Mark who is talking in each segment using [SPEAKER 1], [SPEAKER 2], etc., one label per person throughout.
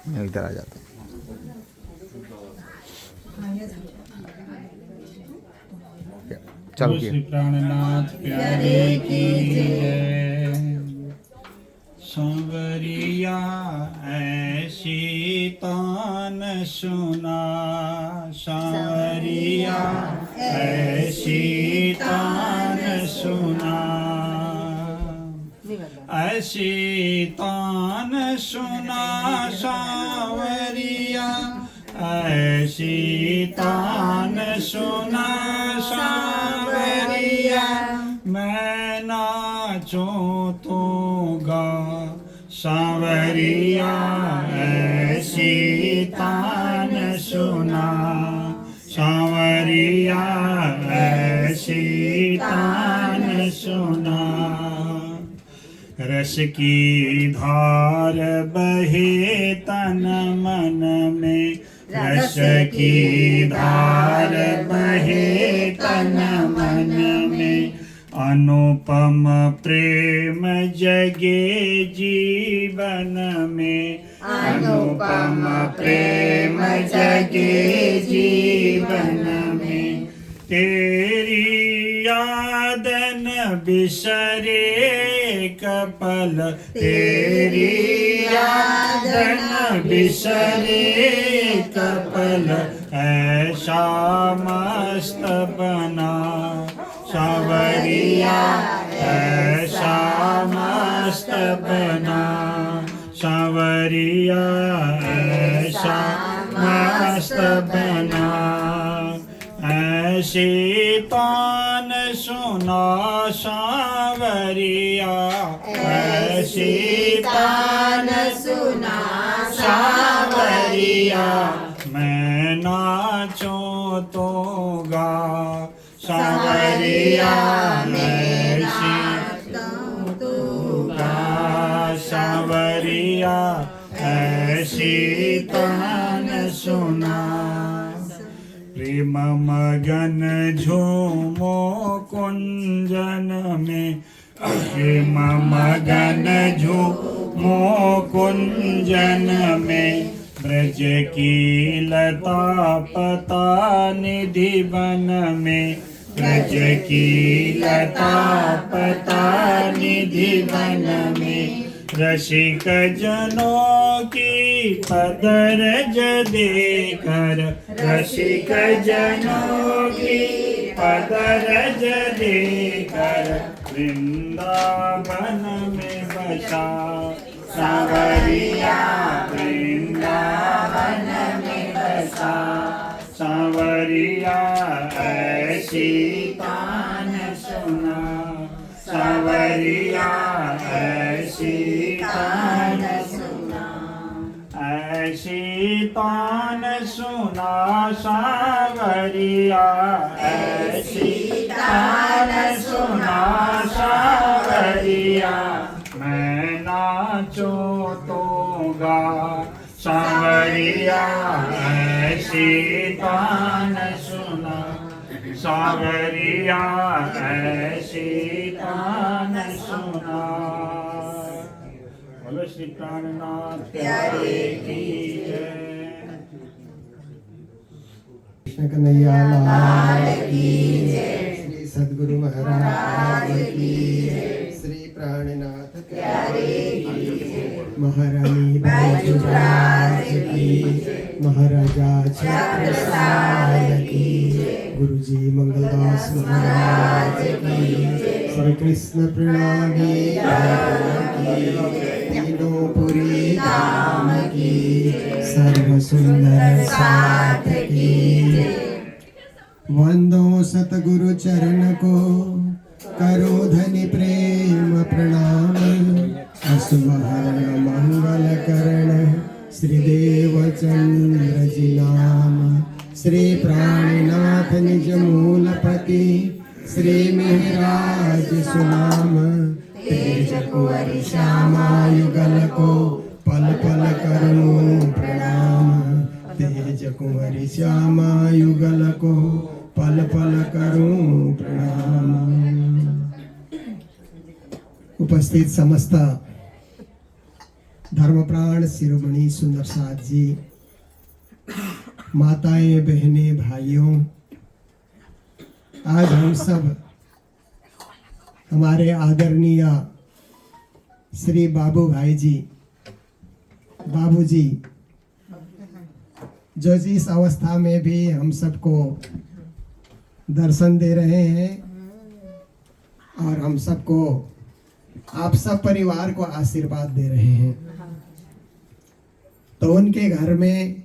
[SPEAKER 1] मैं इधर आ जाता हूँ। चलो
[SPEAKER 2] श्री प्राणनाथ प्यारे की जय। सांवरिया ऐसी तान सुना, सांवरिया ऐसी तान सुना, ऐसी तान सुना सांवरिया, ऐसी तान सुना सांवरिया, मैं नाचूं तो गा सांवरिया, ऐसी तान सुना सांवरिया, ऐसी तान सुना। रस की धार बहे तन मन में, रस की धार बहे तन मन में, अनुपम प्रेम जगे जीवन में, अनुपम प्रेम जगे जीवन में। तेरी याद न बिसरे कपल, तेरी याद न बिसरे कपल, ऐसा मस्त बना सांवरिया, ऐसा मस्त बना सांवरिया, ऐसा मस्त बना। ऐसी तान सुना सांवरिया, ऐसी तान सुना सांवरिया, मैं नाचूं तो गा सांवरिया, मैं नाचूं तो गा सांवरिया, ऐसी तान सुना। प्रेम मगन झूमो कुंजन में, प्रेम मगन झूमो कुंजन में, ब्रज की लता पता निधि वन में, ब्रज की लता पता निधि वन में। रसिक जनों की पदरज देकर, रसिक जनों की पदरज देकर, वृंदावन में बसा सांवरिया, वृंदावन में बसा सांवरिया, ऐसी तान सुना सांवरिया, ऐसी तान सुना, ऐसी तान सुना सांवरिया, ऐसी तान सुना सांवरिया, मैं नाचूं तो गा सांवरिया, ऐसी तान सुना सांवरिया, ऐसी तान सुना। बोलो श्री प्राणनाथ प्यारे की जय।
[SPEAKER 3] कृष्ण कन्हैया लाल की जय। श्री सद्गुरु महाराज की जय। श्री प्राणनाथ प्यारे की जय। महारानी बाजूराज की जय। महाराजा छत्रसाल की जय। गुरुजी मंगलदास महाराज की जय। श्री कृष्ण प्रणामी तीनों पुरी धाम की जय। सर्व सुंदर साथ की जय। वंदो सतगुरु चरण को, करो धनि प्रेम प्रणाम। असुमहर मंगल करण, श्री देवचंद्र जी नाम। श्री प्राणनाथ निज मूलपति, श्री मेहराज सुनाम। तेज कुंवर श्यामा युगल को, पल पल करूं प्रणाम। तेज कुंवर श्यामा युगल को, पल पल करूं प्रणाम। उपस्थित समस्त धर्मप्राण शिरोमणि सुंदर साथ जी, माताएं, बहनें, भाइयों, आज हम सब हमारे आदरणीय श्री बाबू भाई जी, बाबूजी, जो इस अवस्था में भी हम सबको दर्शन दे रहे हैं और हम सबको, आप सब परिवार को आशीर्वाद दे रहे हैं। तो उनके घर में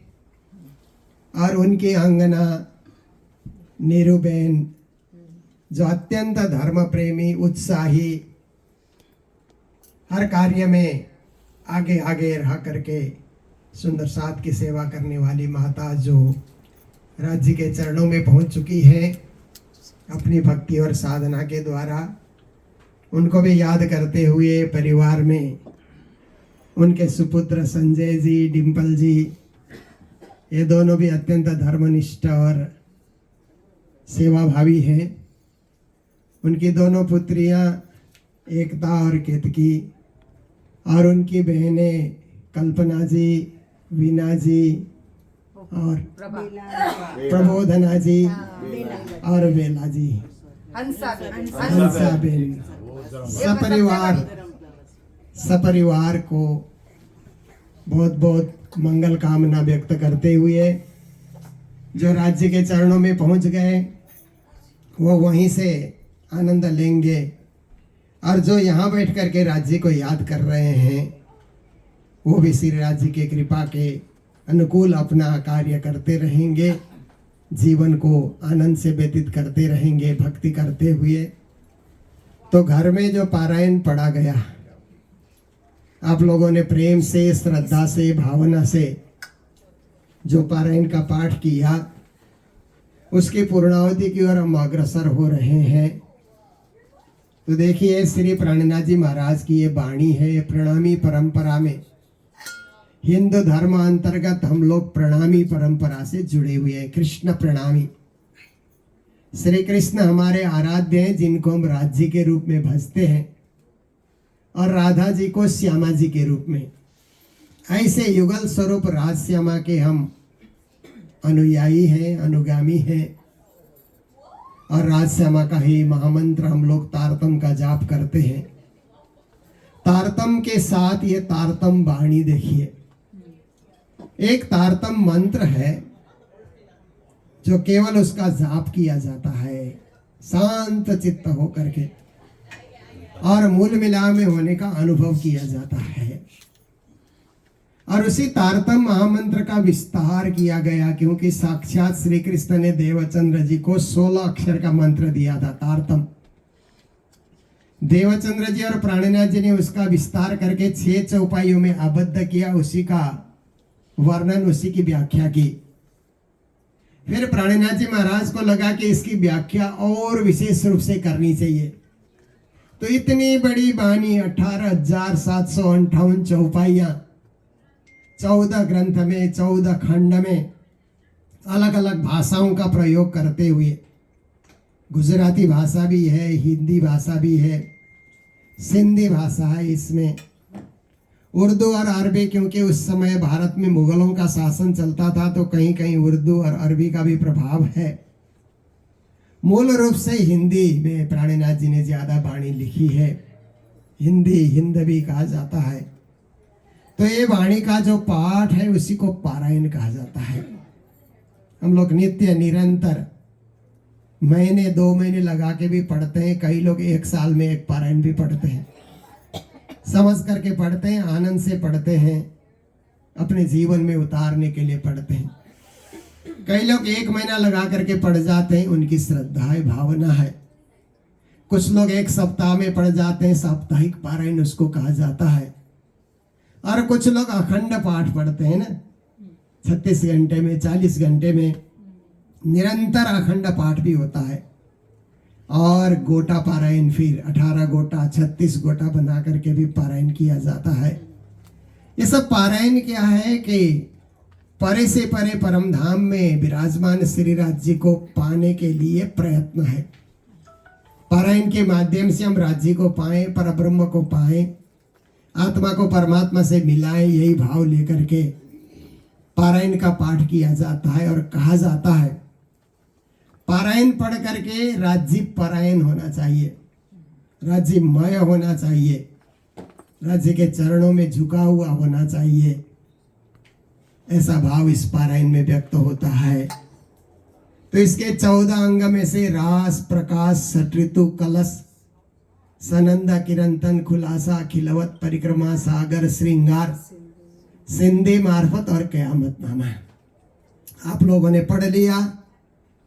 [SPEAKER 3] और उनकी अंगना नीरूबेन, जो अत्यंत धर्म प्रेमी, उत्साही, हर कार्य में आगे आगे रह करके सुंदर साथ की सेवा करने वाली माता, जो राज्य के चरणों में पहुंच चुकी है अपनी भक्ति और साधना के द्वारा, उनको भी याद करते हुए परिवार में उनके सुपुत्र संजय जी, डिम्पल जी, ये दोनों भी अत्यंत धर्मनिष्ठ और सेवाभावी हैं। उनकी दोनों पुत्रियां एकता और केतकी, और उनकी बहनें कल्पना जी, वीना जी और प्रबोधना जी और बेला जी, हंसा बेन, सपरिवार को बहुत बहुत मंगल कामना व्यक्त करते हुए, जो राज्य के चरणों में पहुंच गए वो वहीं से आनंद लेंगे, और जो यहाँ बैठ करके राज्य को याद कर रहे हैं वो भी श्री राज्य के कृपा के अनुकूल अपना कार्य करते रहेंगे, जीवन को आनंद से व्यतीत करते रहेंगे भक्ति करते हुए। तो घर में जो पारायण पढ़ा गया, आप लोगों ने प्रेम से, श्रद्धा से, भावना से जो पारायण का पाठ किया, उसकी पूर्णावधि की ओर हम अग्रसर हो रहे हैं। तो देखिए, श्री प्राणनाथ जी महाराज की ये वाणी है। प्रणामी परंपरा में, हिंदू धर्म अंतर्गत हम लोग प्रणामी परंपरा से जुड़े हुए हैं। कृष्ण प्रणामी, श्री कृष्ण हमारे आराध्य हैं, जिनको हम राज्य के रूप में भजते हैं, और राधा जी को श्यामा जी के रूप में। ऐसे युगल स्वरूप राज श्यामा के हम अनुयायी हैं, अनुगामी हैं, और राज श्यामा का ही महामंत्र हम लोग तारतम का जाप करते हैं। तारतम के साथ ये तारतम वाणी देखिए, एक तारतम मंत्र है जो केवल उसका जाप किया जाता है शांत चित्त होकर के, और मूल मिलाप में होने का अनुभव किया जाता है। और उसी तारतम महामंत्र का विस्तार किया गया, क्योंकि साक्षात श्री कृष्ण ने देवचंद्र जी को 16 अक्षर का मंत्र दिया था, तारतम। देवचंद्र जी और प्राणनाथ जी ने उसका विस्तार करके 6 चौपाइयों में आबद्ध किया, उसी का वर्णन, उसी की व्याख्या की। फिर प्राणनाथ जी महाराज को लगा कि इसकी व्याख्या और विशेष रूप से करनी चाहिए। तो इतनी बड़ी वाणी, 18,758 चौपाइयां, 14 ग्रंथ में, 14 खंड में, अलग अलग भाषाओं का प्रयोग करते हुए, गुजराती भाषा भी है, हिंदी भाषा भी है, सिंधी भाषा है, इसमें उर्दू और अरबी, क्योंकि उस समय भारत में मुगलों का शासन चलता था, तो कहीं कहीं उर्दू और अरबी का भी प्रभाव है। मूल रूप से हिंदी में प्राणनाथ जी ने ज्यादा वाणी लिखी है, हिंदी हिंदवी कहा जाता है। तो ये वाणी का जो पाठ है उसी को पारायण कहा जाता है। हम लोग नित्य निरंतर महीने 2 महीने लगा के भी पढ़ते हैं, कई लोग 1 साल में एक पारायण भी पढ़ते हैं। समझ करके पढ़ते हैं, आनंद से पढ़ते हैं, अपने जीवन में उतारने के लिए पढ़ते हैं। कई लोग 1 महीना लगा करके पढ़ जाते हैं, उनकी श्रद्धा है, भावना है। कुछ लोग 1 सप्ताह में पढ़ जाते हैं, साप्ताहिक पारायण उसको कहा जाता है। और कुछ लोग अखंड पाठ पढ़ते हैं ना, 36 घंटे में, 40 घंटे में निरंतर अखंड पाठ भी होता है। और गोटा पारायण, फिर 18 गोटा, 36 गोटा बना करके भी पारायण किया जाता है। ये सब पारायण क्या है कि परे से परे परम धाम में विराजमान श्री राज्य को पाने के लिए प्रयत्न है। पारायण के माध्यम से हम राज्य को पाएं, परब्रह्म को पाएं, आत्मा को परमात्मा से मिलाएं, यही भाव लेकर के पारायण का पाठ किया जाता है। और कहा जाता है पारायण पढ़ करके राज्य परायण होना चाहिए, राज्यमय होना चाहिए, राज्य के चरणों में झुका हुआ होना चाहिए, ऐसा भाव इस पारायण में व्यक्त होता है। तो इसके 14 अंग में से रास, प्रकाश, सटऋतु, कलश, सनंदा, किरंतन, खुलासा, खिलवत, परिक्रमा, सागर, श्रृंगार, सिंधी, मार्फत और कयामतनामा आप लोगों ने पढ़ लिया,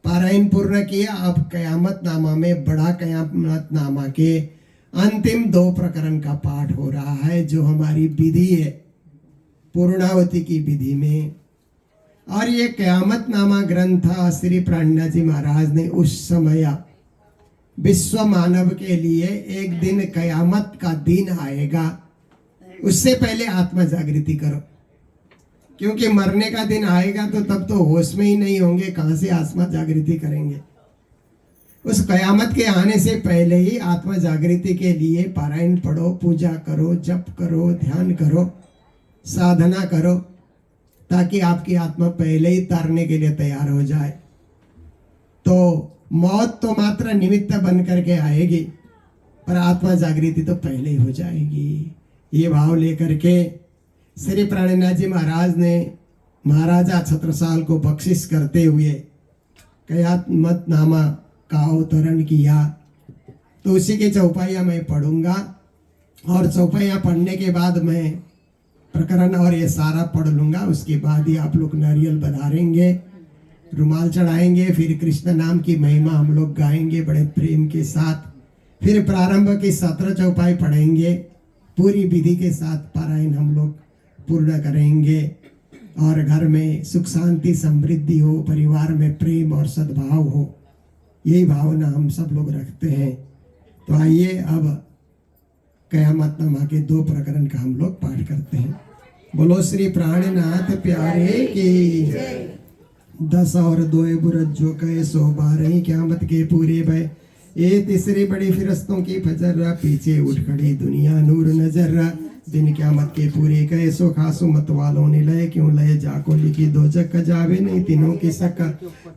[SPEAKER 3] पारायण पूर्ण किया। अब कयामतनामा में बड़ा कयामतनामा के अंतिम 2 प्रकरण का पाठ हो रहा है, जो हमारी विधि है पूर्णावती की विधि में। और ये कयामतनामा ग्रंथ श्री प्राणनाथ जी महाराज ने उस समय विश्व मानव के लिए एक दिन कयामत का दिन आएगा, उससे पहले आत्मा जागृति करो, क्योंकि मरने का दिन आएगा तो तब तो होश में ही नहीं होंगे, कहां से आत्मा जागृति करेंगे। उस कयामत के आने से पहले ही आत्मा जागृति के लिए पारायण पढ़ो, पूजा करो, जप करो, ध्यान करो, साधना करो, ताकि आपकी आत्मा पहले ही तारने के लिए तैयार हो जाए। तो मौत तो मात्र निमित्त बन करके आएगी, पर आत्मा जागृति तो पहले ही हो जाएगी। ये भाव लेकर के श्री प्राणनाथ जी महाराज ने महाराजा छत्रसाल को बख्शिश करते हुए कयामतनामा का अवतरण किया। तो उसी के चौपाइयाँ मैं पढ़ूंगा, और चौपाइयाँ पढ़ने के बाद मैं प्रकरण और ये सारा पढ़ लूंगा। उसके बाद ही आप लोग नारियल बधारेंगे, रुमाल चढ़ाएंगे, फिर कृष्ण नाम की महिमा हम लोग गाएंगे बड़े प्रेम के साथ। फिर प्रारंभ की 17 चौपाई पढ़ेंगे, पूरी विधि के साथ पारायण हम लोग पूर्ण करेंगे, और घर में सुख शांति समृद्धि हो, परिवार में प्रेम और सद्भाव हो, यही भावना हम सब लोग रखते हैं। तो आइए अब कयामतनामा के 2 प्रकरण का हम लोग पाठ करते हैं। बोलो श्री प्राणनाथ प्यारे की 10 और 2 बुरज जो कहे 100 12 क़यामत के पूरे भय। ये तीसरी बड़ी फिरस्तों की फजर, पीछे उठ खड़ी दुनिया नूर नजर। दिन क़यामत के पूरे कहे 100 खासो मत वालों ने लय, क्यों लय जाको लिखी दो जग जावे नहीं तीनों की सक।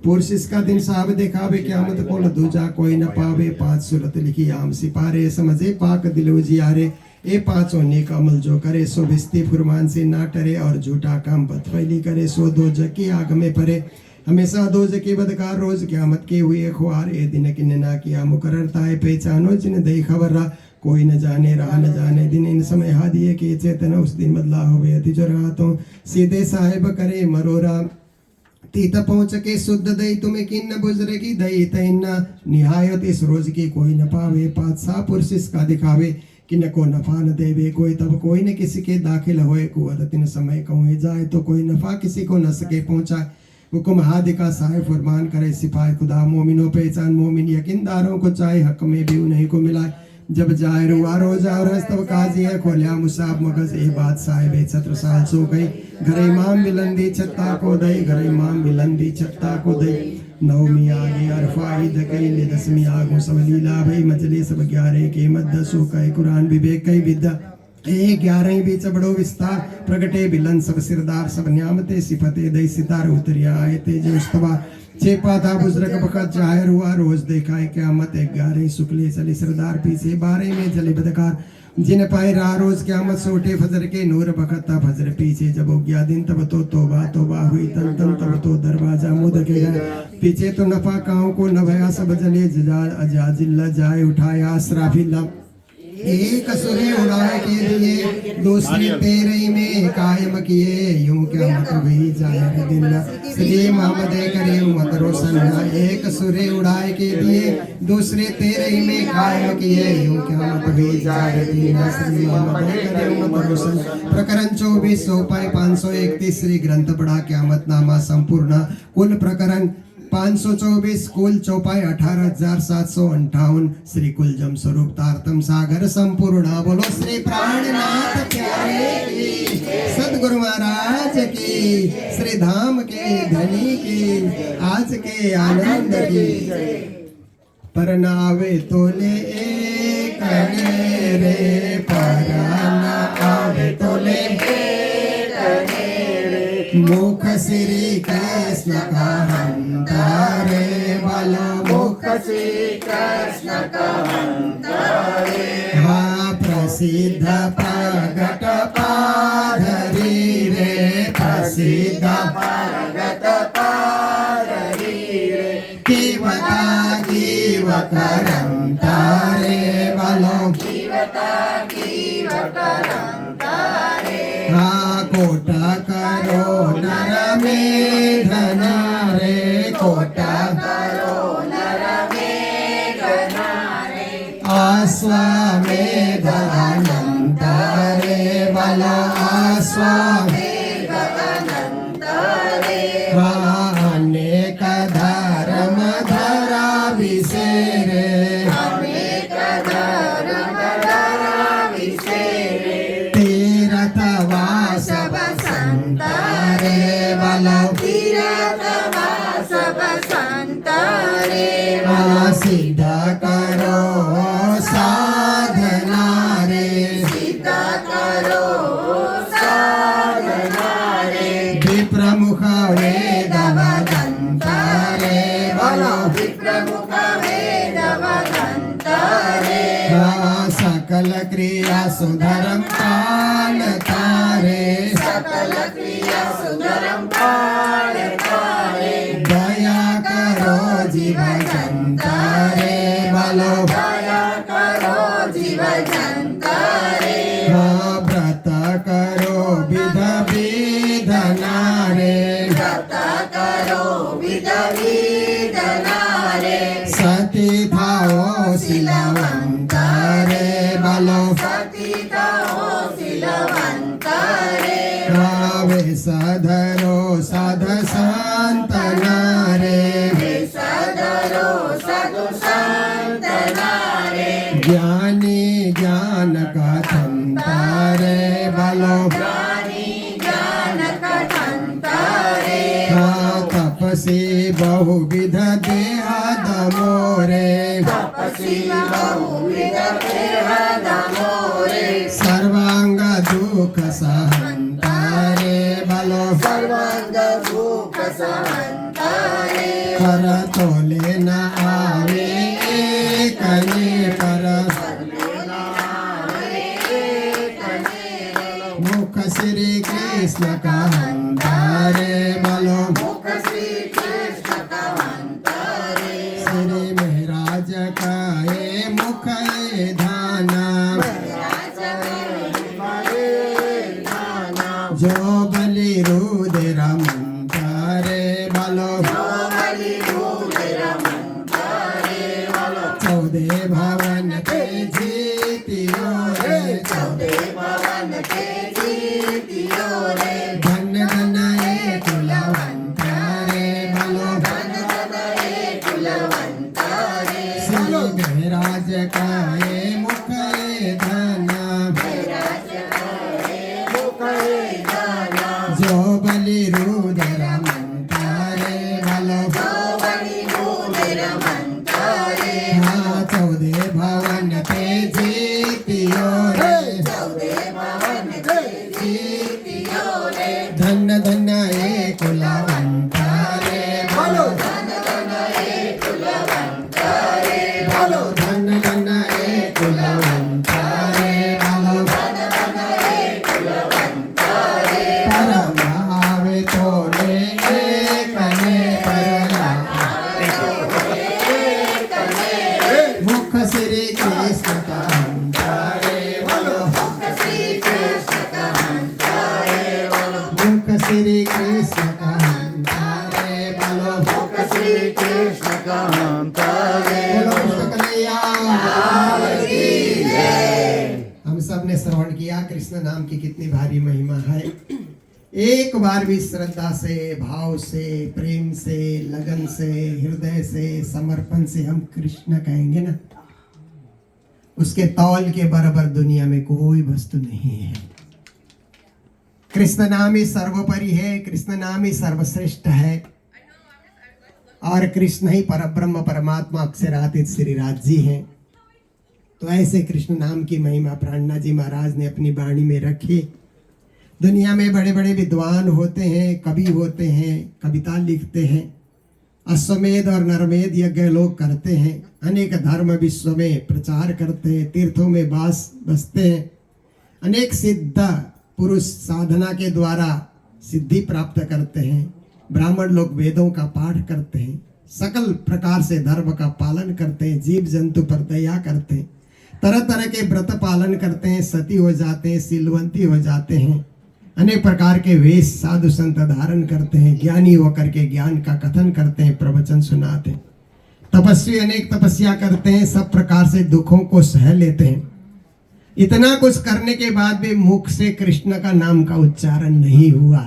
[SPEAKER 3] पुरुष इसका दिन साहब दिखावे, क़यामत को दूजा कोई न पावे। 5 सूरत लिखी आम सिपारे, समझे पाक दिलो जियारे। ये 5 नेक अमल जो करे, 100 भिस्ती फुरमान से ना टरे, और झूठा काम बदफैली करे, 100 दो जग की आग में परे। हमेशा 2 जग की बदकार, रोज क़यामत के हुए खुआर। ए दिन किन ना किया मुकर्ररता है, पहचानो जिन दई खबर। कोई न जाने राह न जाने दिन, इन समय हादिए के चेतना। उस दिन बदला होवे अति जो रातों, सीधे साहेब करे मरोरा। तीत पहुँच के शुद्ध दई, तुम्हें किन न बुजरे की दई तैना। निहायत इस रोज की कोई न पावे, 5 सा पुरुष इसका दिखावे। कि न को नफा न देवे कोई, तब कोई न किसी के दाखिल होए। कुवत तीन समय कहूँ जाए, तो कोई नफा किसी को न सके पहुँचाए। हुक्म हादि का साहिब फरमान करे सिपाही खुदा। मोमिनो पहचान मोमिन यकीनदारों को चाहे, हक में भी उन्हीं को मिलाए। जब जाए रुआ रोजा और तब काजी है, खोलिया मुसाब मगज ए बात साहिब। छत्रसाल सो गई घरे माम मिलंदी छत्ता को दई, घरे माम मिलंदी छत्ता को दई। नवमी आगे अरफा ईद कई ले, 10वीं आगो सब लीला भई। मजले सब 11 के मध्य सो कई कुरान विवेक कई विद्या। 11 बीच बड़ो विस्तार, प्रगटे बिलन सब सिरदार। सब न्यामते सिफते दई सितार, उतरिया आए तेज उस्तवा। छेपा था बुजरक बखत जाहिर हुआ, रोज देखा है क़यामत। 11 शुक्ले चले सरदार, पीछे 12 में चले बदकार। जिन पाए रा रोज क़यामत, सोटे फजर के नूर बखत था फजर। पीछे जब हो गया दिन, तब तो तौबा तौबा हुई तन तन, तब तो दरवाजा मुद के गए। पीछे तो नफा काओ को न भया, सब जले अजाजिल्ला जाए उठाया असराफिल्ला। एक सुरे उड़ाए के दिए, दूसरे 13 में कायम किए। यूं क़यामत हुई जाहिर दिन, सजे मोहम्मद करे उम्मत रोशन। एक सुरे उड़ाए के दिए, दूसरे 13 में कायम किए। यूं क़यामत हुई जाहिर दिन, सजे मोहम्मद करे उम्मत रोशन। प्रकरण 24 चौपाई 531 श्री ग्रंथ बड़ा क़यामतनामा संपूर्ण। कुल प्रकरण 524, कुल चौपाई 18,758 श्री कुलजम स्वरूप तारतम सागर संपूर्ण। बोलो श्री प्राणनाथ प्यारे की, सदगुरु महाराज की, श्री धाम के धनी की, आज के आनंद की। परनावे तोले एक रे परना रे तोले मुख श्री कृष्ण का हंता रे बोलो मुख श्री कृष्ण का हंता रे हाँ प्रसिद्ध प्रगट पाधरी रे प्रसिद्ध प्रगट पाधरी रे कीवता कीव करंता रे बोलो कीवता कीव करंता रे हाँ कोटा करो नर में धना रे कोटा करो नर में धना रे अश्वमेध अनंत रे बोलो अश्वमेध अनंत रे अनेक धर्म धरा विसेरे अनेक धर्म धरा विसेरे तीर्थ वास बसंत रे बोलो तीर्थ वास बसंत रे सिद्ध करो साधना रे सिद्ध करो साधना रे विप्रमुख वेद वदंत रे बोलो विप्रमुख वेद वदंत रे सकल क्रिया सुधरम पालता रे सकल क्रिया सुधरम पालता रे दया करो जीव जनता रे बोलो दया करो जीव जनता रे व्रत करो विध विधना रे व्रत करो विध विधना रे सती थाओ सिलवंत रे बोलो सती थाओ सिलवंत रे वेशधरो साध संतना रे वेशधरो साधु संतना रे ज्ञानी ज्ञान कथंता रे बोलो ज्ञानी ज्ञान कथंता रे तपसी बहुविध देह दमो रे तपसी बहुविध देह दमो रे सर्वांग दुख सहंता रे बोलो सर्वांग दुख सहंता रे कर तोले न आवे कने पर मुख श्री कृष्ण का हंता रे बोलो मुख श्री कृष्ण का हंता रे श्री महाराज का ये मुख ये धाना जो बलि रुधिर मंता रे बोलो जो बलि रुधिर मंता रे बोलो चौदह भवन के जीतियो रे चौदह भवन के जीतियो रे धन धन ये कुलवंता रे बोलो धन धन ये कुलवंता रे श्री महाराज का ये मुख ये धना जो बलि रुधिर मंता रे बोलो जो बलि रुधिर मंता रे हाँ चौदह भवन के जीतियो रे चौदह भवन के जीतियो रे धन धन ये कुलवंता रे बोलो धन धन ये कुलवंता रे बोलो धन धन ये कुलवंता रे बोलो धन धन ये कुलवंता रे परम भावे तोले कने परला मुख श्री कृष्ण का हंता रे बोलो मुख श्री कृष्ण का हंता रे बोलो मुख श्री कृष्ण का हंता रे बोलो मुख श्री कृष्ण का हंता रे बोलो कृष्ण कन्हैया की जय। हम सब ने श्रवण किया कृष्ण नाम की कितनी भारी महिमा है। एक बार भी श्रद्धा से भाव से प्रेम से लगन से हृदय से समर्पण से हम कृष्ण कहेंगे ना, उसके तौल के बराबर दुनिया में कोई वस्तु नहीं है। कृष्ण नाम ही सर्वोपरि है, कृष्ण नाम ही सर्वश्रेष्ठ है और कृष्ण ही परब्रह्म परमात्मा अक्षरातीत श्री राज जी हैं। तो ऐसे कृष्ण नाम की महिमा प्राणनाथ जी महाराज ने अपनी वाणी में रखी। दुनिया में बड़े बड़े विद्वान होते हैं, कवि होते हैं, कविता लिखते हैं, अश्वमेध और नरमेध यज्ञ लोग करते हैं, अनेक धर्म विश्व में प्रचार करते हैं, तीर्थों में बसते हैं, अनेक सिद्ध पुरुष साधना के द्वारा सिद्धि प्राप्त करते हैं, ब्राह्मण लोग वेदों का पाठ करते हैं, सकल प्रकार से धर्म का पालन करते हैं, जीव जंतु पर दया करते हैं, तरह तरह के व्रत पालन करते हैं, सती हो जाते हैं, सीलवंती हो जाते हैं, अनेक प्रकार के वेश साधु संत धारण करते हैं, ज्ञानी होकर के ज्ञान का कथन करते हैं, प्रवचन सुनाते हैं, तपस्वी अनेक तपस्या करते हैं, सब प्रकार से दुखों को सह लेते हैं। इतना कुछ करने के बाद भी मुख से कृष्ण का नाम का उच्चारण नहीं हुआ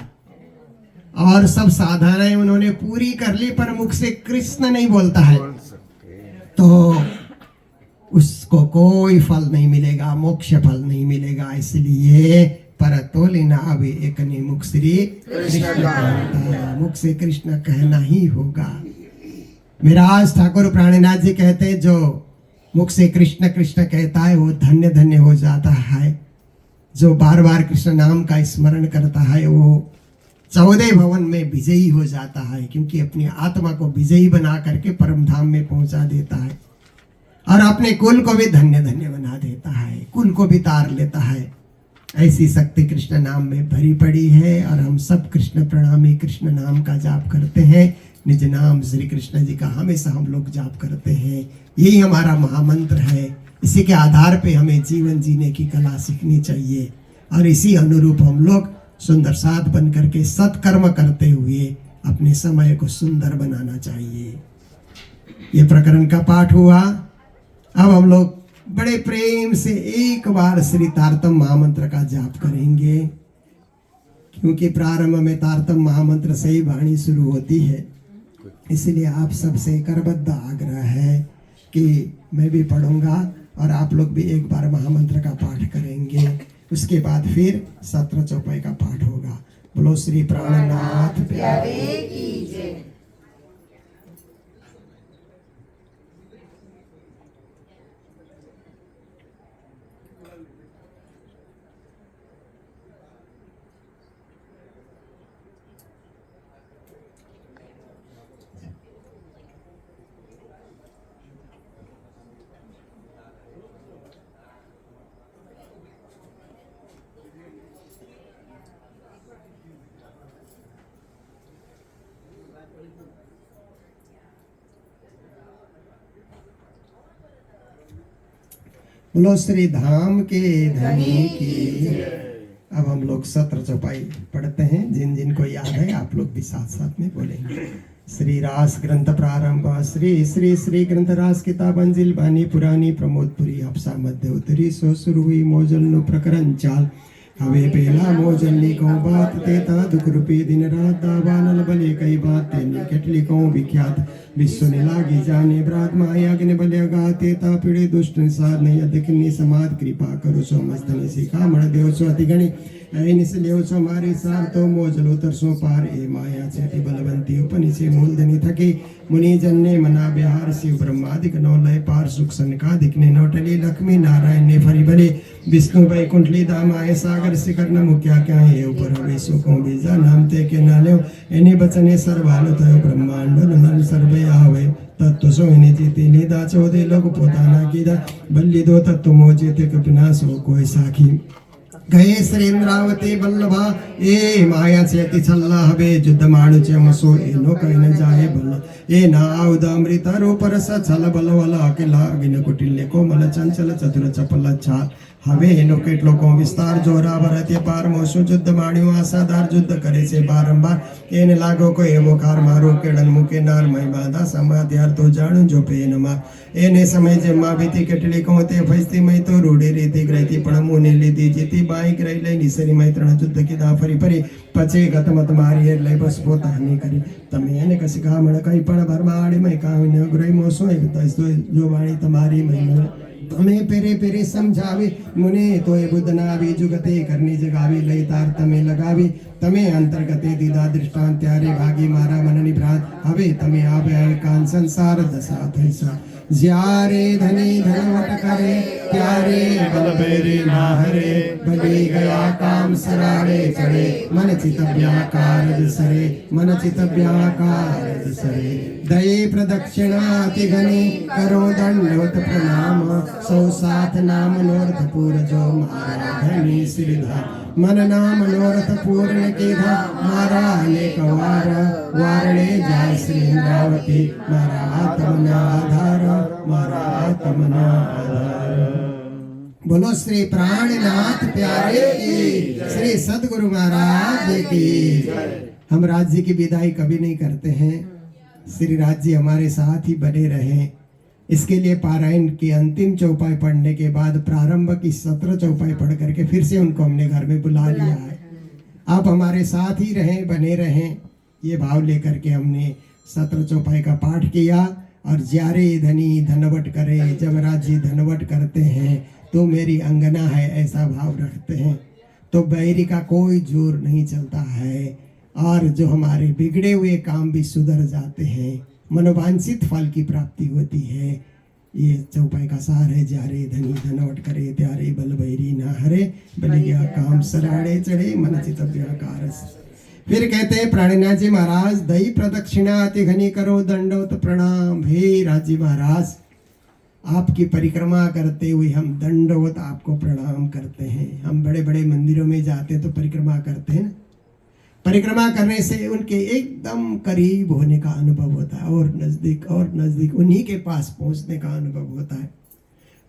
[SPEAKER 3] और सब साधनाएं उन्होंने पूरी कर ली, पर मुख से कृष्ण नहीं बोलता है तो उसको कोई फल नहीं मिलेगा, मोक्ष फल नहीं मिलेगा। इसलिए परतोलिना अभी एक ने मुख श्री कृष्ण, मुख से कृष्ण कहना ही होगा। मिराज ठाकुर प्राणनाथ जी कहते हैं जो मुख से कृष्ण कृष्ण कहता है वो धन्य धन्य हो जाता है। जो बार बार कृष्ण नाम का स्मरण करता है वो 14 भवन में विजयी हो जाता है, क्योंकि अपनी आत्मा को विजयी बना करके परम धाम में पहुंचा देता है और अपने कुल को भी धन्य धन्य बना देता है, कुल को भी तार लेता है। ऐसी शक्ति कृष्ण नाम में भरी पड़ी है और हम सब कृष्ण प्रणामी कृष्ण नाम का जाप करते हैं। निज नाम श्री कृष्ण जी का हमेशा हम लोग जाप करते हैं, यही हमारा महामंत्र है। इसी के आधार पे हमें जीवन जीने की कला सीखनी चाहिए और इसी अनुरूप हम लोग सुंदर साध बन करके सत्कर्म करते हुए अपने समय को सुंदर बनाना चाहिए। ये प्रकरण का पाठ हुआ। अब हम लोग बड़े प्रेम से एक बार श्री तारतम महामंत्र का जाप करेंगे, क्योंकि प्रारंभ में तारतम महामंत्र से ही वाणी शुरू होती है। इसलिए आप सबसे करबद्ध आग्रह है कि मैं भी पढ़ूंगा और आप लोग भी एक बार महामंत्र का पाठ करेंगे। उसके बाद फिर 17 चौपाई का पाठ होगा। बोलो श्री प्राणनाथ प्यारे की जय। बोलो श्री धाम के धनी की। अब हम लोग 17 चौपाई पढ़ते हैं। जिन जिन को याद है आप लोग भी साथ साथ में बोलेंगे। श्री रास ग्रंथ प्रारंभ श्री श्री श्री ग्रंथ रास किताब अंजिल बानी पुरानी प्रमोदपुरी हफ्सा मध्य उत्तरी सो शुरू हुई मोजल नु प्रकरण चाल हवे पहला मोजल्ली को बात तेता दुख रूपी दिन रात दावानल बले कई बात तेनी केटली को विख्यात विश्व ने लागी जाने ब्रात माया अग्नि बले गा तेता पीड़े दुष्ट निसाद नहीं अधिकनी समाद कृपा करो सो मस्तने सिखा मण देव सो अतिगणी ऐनिस लेव सो मारे सार तो मोजलो तरसो पार ए माया चेति बलवंती उपनिषे मूलधनी थके मुनि जन्ने मना बिहार शिव ब्रह्मादिक नौ लय पार सुख सनकादिक ने नौटली लक्ष्मी नारायण ने फरी बले विष्णु वैकुंठली दामाए सागर शिखर न मुख्या क्या है ऊपर हवे सुखों बीजा नाम ते के नाले एने बचने सर्वालो तयो ब्रह्मांड नल सर्वे आवे तत्व सो एने जीते निदा चौदे लोग पोताना कीदा बल्ली दो तत्व मोजेते कपिना सो कोई साखी गए श्रेन्द्रावती बल्लभा ए माया चेति छल्ला हवे युद्ध माणु चमसो ए नो कहीं जाए बल ए नाउद अमृत रूप रस छल बल वाला अकेला अग्नि कुटिल्य कोमल चंचल चतुर चपल छाल हवे एनो केटलो को विस्तार जोरा भरते पार मोसो युद्ध माण्यो आसादार युद्ध करे से बारंबार एने लागो को एवो कार मारो केडन मुके नार मई बाधा समाध्यार तो जाणु जो पेन मार एने समय जे मा बीती केटली को ते फैस्ती मई तो रूढ़ी रीति ग्रहती पण मुने लीधी जीती बाई ग्रही लई निसरी मई त्रण युद्ध कीधा फरी फरी पचे गत मत मारी लई बस पोतानी करी तमे एने कसी कामण कई पण भरमाड़ी मई कावन्य ग्रही मोसो एक दस्तो जो वाणी तुम्हारी मई तमे पेरे पेरे समझावे मुने तोय बुद्धनावी जुगते करनी जगावी लई तार तमे लगावी तमे अंतर्गते दीदा दृष्टांत त्यारे भागी मारा मननी भ्रांत हवे तमे आवे कान संसार दशा थैसा ज्यारे धनी धनवट करे प्यारे बलबेरी ना हरे बली गया काम सरारे चढ़े मन चित व्याकार सरे मन चित व्याकार सरे दये प्रदक्षिणा अति घनी करो दंडवत प्रणाम सौ साथ नाम मनोरथ पूर जो मारा धनी श्रीधा मन नाम मनोरथ पूर्ण की धा मारा अनेक वार वारणे जाय श्री इंद्रावती मारा आत्मना आधार मारा आत्मना आधार। बोलो श्री प्राणनाथ प्यारे की, श्री सदगुरु महाराज की। हम राज्य की विदाई कभी नहीं करते हैं, श्री राज्य हमारे साथ ही बने रहें। इसके लिए पारायण की अंतिम चौपाई पढ़ने के बाद प्रारंभ की 17 चौपाई पढ़ करके फिर से उनको हमने घर में बुला लिया है। आप हमारे साथ ही रहें, बने रहें, ये भाव लेकर के हमने 17 चौपाई का पाठ किया। और ज्यारे धनी धनवट करे, जब राज्य धनवट करते हैं तो मेरी अंगना है, ऐसा भाव रखते हैं तो बैरी का कोई जोर नहीं चलता है। और जो हमारे बिगड़े हुए काम भी सुधर जाते हैं, मनोवांछित फल की प्राप्ति होती है। ये चौपाई का सार है। ज्यारे धनी धनवट करे त्यारे बल बैरी ना हरे बलि गया काम सराड़े चढ़े मन चित व्याकार। फिर कहते हैं प्राणनाथ जी महाराज दई प्रदक्षिणा अति घनी करो दंडवत प्रणाम। हे राजी महाराज, आपकी परिक्रमा करते हुए हम दंडवत आपको प्रणाम करते हैं। हम बड़े बड़े मंदिरों में जाते हैं तो परिक्रमा करते हैं ना, परिक्रमा करने से उनके एकदम करीब होने का अनुभव होता है और नजदीक उन्हीं के पास पहुंचने का अनुभव होता है।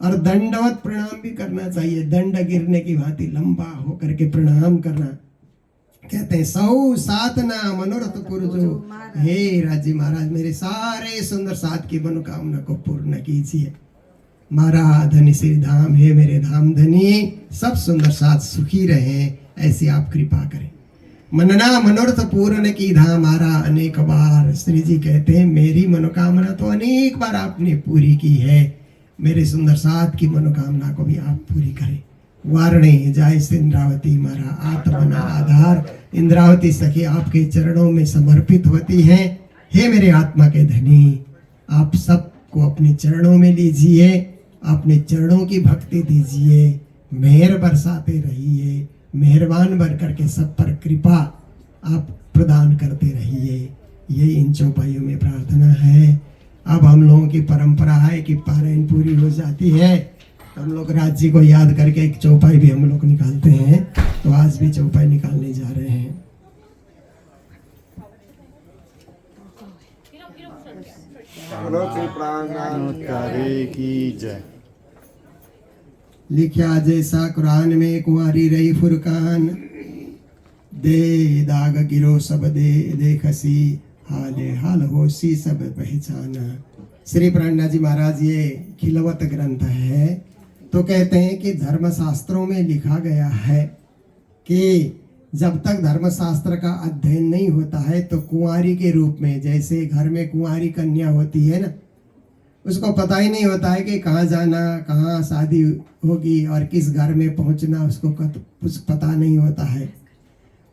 [SPEAKER 3] और दंडवत प्रणाम भी करना चाहिए, दंड गिरने की भांति लंबा होकर के प्रणाम करना। कहते हैं सौ सात ना मनोरथ पुरजो। हे राजी महाराज, मेरे सारे सुंदर सात की मनोकामना को पूर्ण कीजिए। मारा धनी श्री धाम, हे मेरे धाम धनी, सब सुंदर साथ सुखी रहे, ऐसी आप कृपा करें। मनना मनोरथ पूर्ण की धाम मारा अनेक बार। श्री जी कहते हैं मेरी मनोकामना तो अनेक बार आपने पूरी की है, मेरे सुंदर साथ की मनोकामना को भी आप पूरी करें। वारणे जाय से इंद्रावती मारा आत्मना आधार। इंद्रावती सखी आपके चरणों में समर्पित होती हैं। हे मेरे आत्मा के धनी, आप सबको अपने चरणों में लीजिए, अपने चरणों की भक्ति दीजिए, मेहर बरसाते रहिए, मेहरबान बन करके सब पर कृपा आप प्रदान करते रहिए। ये इन चौपाइयों में प्रार्थना है। अब हम लोगों की परंपरा है कि पारायण पूरी हो जाती है, हम लोग राज्य को याद करके एक चौपाई भी हम लोग निकालते हैं। तो आज भी चौपाई निकालने जा रहे हैं।
[SPEAKER 1] की जय।
[SPEAKER 3] लिखा जैसा कुरान में कुंवारी रही फुरकान, दे दाग गिरो सब दे देखसी हाले हाल होशी सब पहचाना। श्री प्राणनाथ जी महाराज ये खिलवत ग्रंथ है। तो कहते हैं कि धर्मशास्त्रों में लिखा गया है कि जब तक धर्मशास्त्र का अध्ययन नहीं होता है तो कुंवारी के रूप में, जैसे घर में कुंवारी कन्या होती है ना, उसको पता ही नहीं होता है कि कहाँ जाना, कहाँ शादी होगी और किस घर में पहुंचना, उसको कुछ पता नहीं होता है।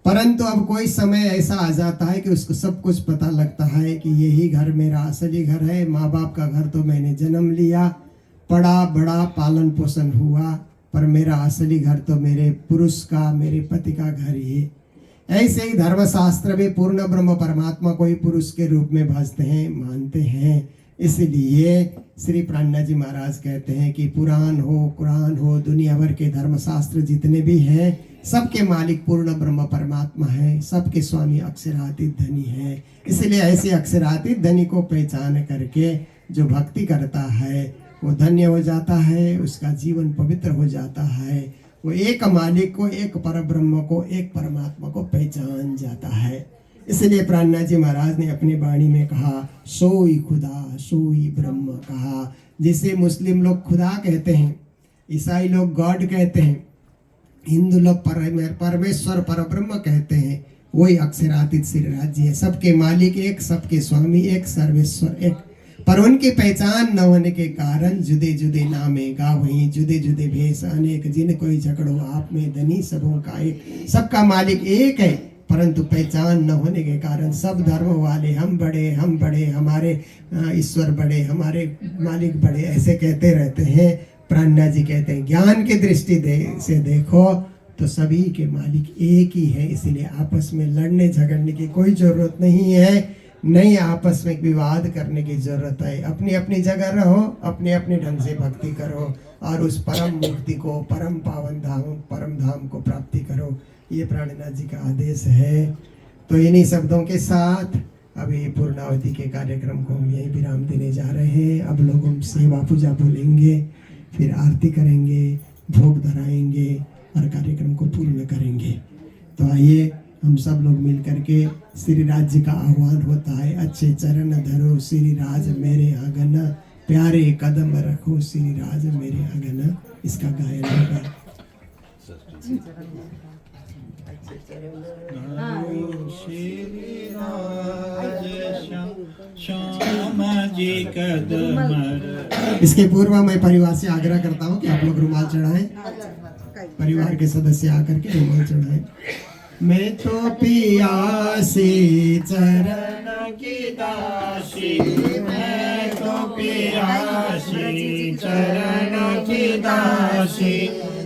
[SPEAKER 3] परंतु अब कोई समय ऐसा आ जाता है कि उसको सब कुछ पता लगता है कि यही घर मेरा असली घर है। माँ बाप का घर तो मैंने जन्म लिया, पड़ा बड़ा पालन पोषण हुआ, पर मेरा असली घर तो मेरे पुरुष का, मेरे पति का घर ही है। ऐसे ही धर्मशास्त्र में पूर्ण ब्रह्म परमात्मा को ही पुरुष के रूप में भजते हैं, मानते हैं। इसलिए श्री प्राणनाथ जी महाराज कहते हैं कि पुराण हो, कुरान हो, दुनिया भर के धर्मशास्त्र जितने भी हैं, सबके मालिक पूर्ण ब्रह्म परमात्मा है, सबके स्वामी अक्षरातीत धनी है। इसलिए ऐसे अक्षरातीत धनी को पहचान करके जो भक्ति करता है वो धन्य हो जाता है, उसका जीवन पवित्र हो जाता है। वो एक मालिक को, एक परब्रह्म को, एक परमात्मा को पहचान जाता है। इसलिए प्राणनाथ जी महाराज ने अपनी वाणी में कहा सोई खुदा सोई ब्रह्म कहा। जिसे मुस्लिम लोग खुदा कहते हैं, ईसाई लोग गॉड कहते हैं, हिंदू लोग परमेश्वर परब्रह्म कहते हैं, वही अक्षरातीत श्री राज्य है। सबके मालिक एक, सबके स्वामी एक, सर्वेश्वर एक। पर उनकी पहचान न होने के कारण जुदे जुदे नामे गावहीं, जुदे जुदे भेष अनेक, जिन कोई झगड़ो आप में धनी सबों का एक। सबका मालिक एक है परंतु पहचान न होने के कारण सब धर्म वाले हम बड़े हमारे ईश्वर बड़े, हमारे मालिक बड़े ऐसे कहते रहते हैं। प्राणनाथ जी कहते हैं ज्ञान की दृष्टि से देखो तो सभी के मालिक एक ही है, इसलिए आपस में लड़ने झगड़ने की कोई जरूरत नहीं है, नहीं आपस में विवाद करने की जरूरत है। अपनी अपनी जगह रहो, अपने अपने ढंग से भक्ति करो और उस परम मुक्ति को, परम पावन धाम, परम धाम को प्राप्ति करो, ये प्राणनाथ जी का आदेश है। तो इन्हीं शब्दों के साथ अभी पूर्णावती के कार्यक्रम को हम यही विराम देने जा रहे हैं। अब लोग हम सेवा पूजा बोलेंगे, फिर आरती करेंगे, भोग धराएंगे और कार्यक्रम को पूर्ण करेंगे। तो आइए हम सब लोग मिल करके श्री राज जी का आह्वान होता है। अच्छे चरण धरो श्री राज मेरे आंगन, प्यारे कदम रखो श्री राज मेरे आंगन, इसका गायन होगा। इसके पूर्व मैं परिवार से आग्रह करता हूँ कि आप लोग रुमाल चढ़ाएं, परिवार के सदस्य आकर के रुमाल चढ़ाएं। मैं तो पियासी चरण की दासी, मैं तो पियासी चरण की दासी,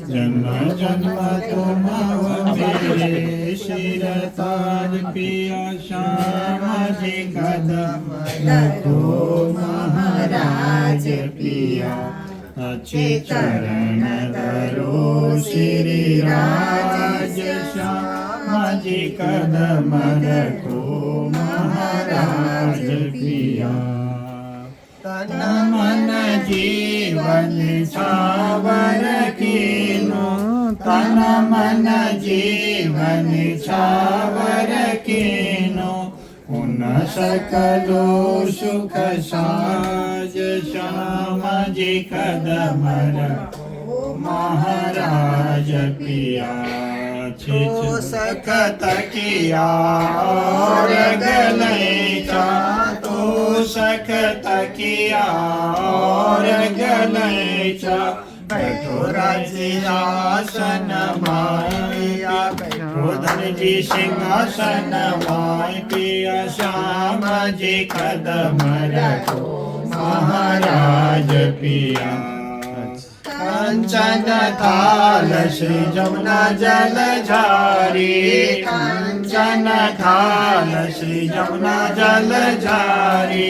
[SPEAKER 3] जन्म जन्म तुम हो मेरे सिर ताज पिया श्याम जी कदम रखो महाराज पिया, अच्छे चरण धरो श्री राज श्याम जी कदम रखो महाराज पिया। तन मन जीवन छावर कीनो, तन मन जीवन छावर कीनो, उन सकलो सुख साज श्याम जी कदम रखो महाराज पिया। तो सखत किया और गलैचा, तो सखत किया और गलैचा, बैठो राजासन माया, बैठो धन जी सिंहासन माय पिया श्याम जी कदम रखो महाराज पिया। कंचन थाल श्री जमुना जल झारी, कंचन थाल श्री जमुना जल झारी,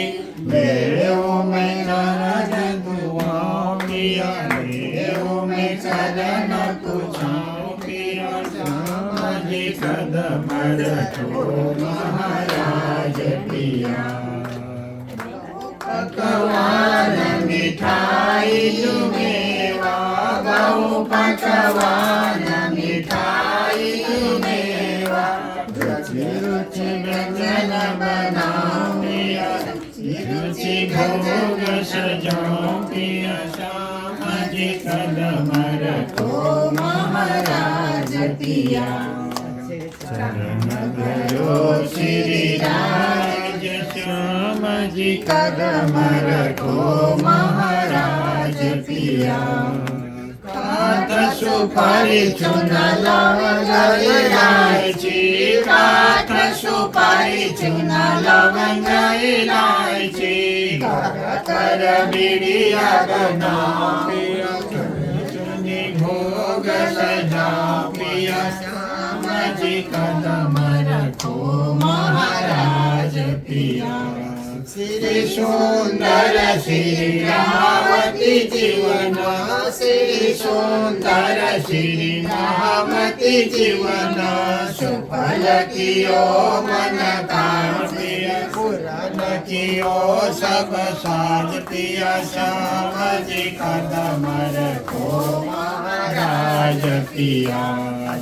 [SPEAKER 3] देव में चरण दुआ पिया, देव में चरण पूछाओ पिया श्याम जी कदम रखो महाराज पिया। पकवान मिठाई जुमेवा, गौ पकवान मिठाई जुमेवा, रुचि रुचि व्यंजन बनाओ पिया, रुचि भोग सजाओ पिया श्याम जी कदम रखो महाराज पिया। चरण धरो श्री राज श्याम जी कदम रखो महाराज पिया। काठ सुपारी चूना लवंग इलायची, काठ सुपारी चूना लवंग इलायची, कर बिड़िया बनाओ पिया, चुनी भोग सजाओ पिया श्याम जी कदम रखो महाराज पिया। श्री सुंदर श्री रावती जीवन, श्री सुंदर श्री रावती जीवन, सुफल कियो मन काम पिया, पुराण कियो सब साज पिया श्याम जी कदम रखो महाराज पिया।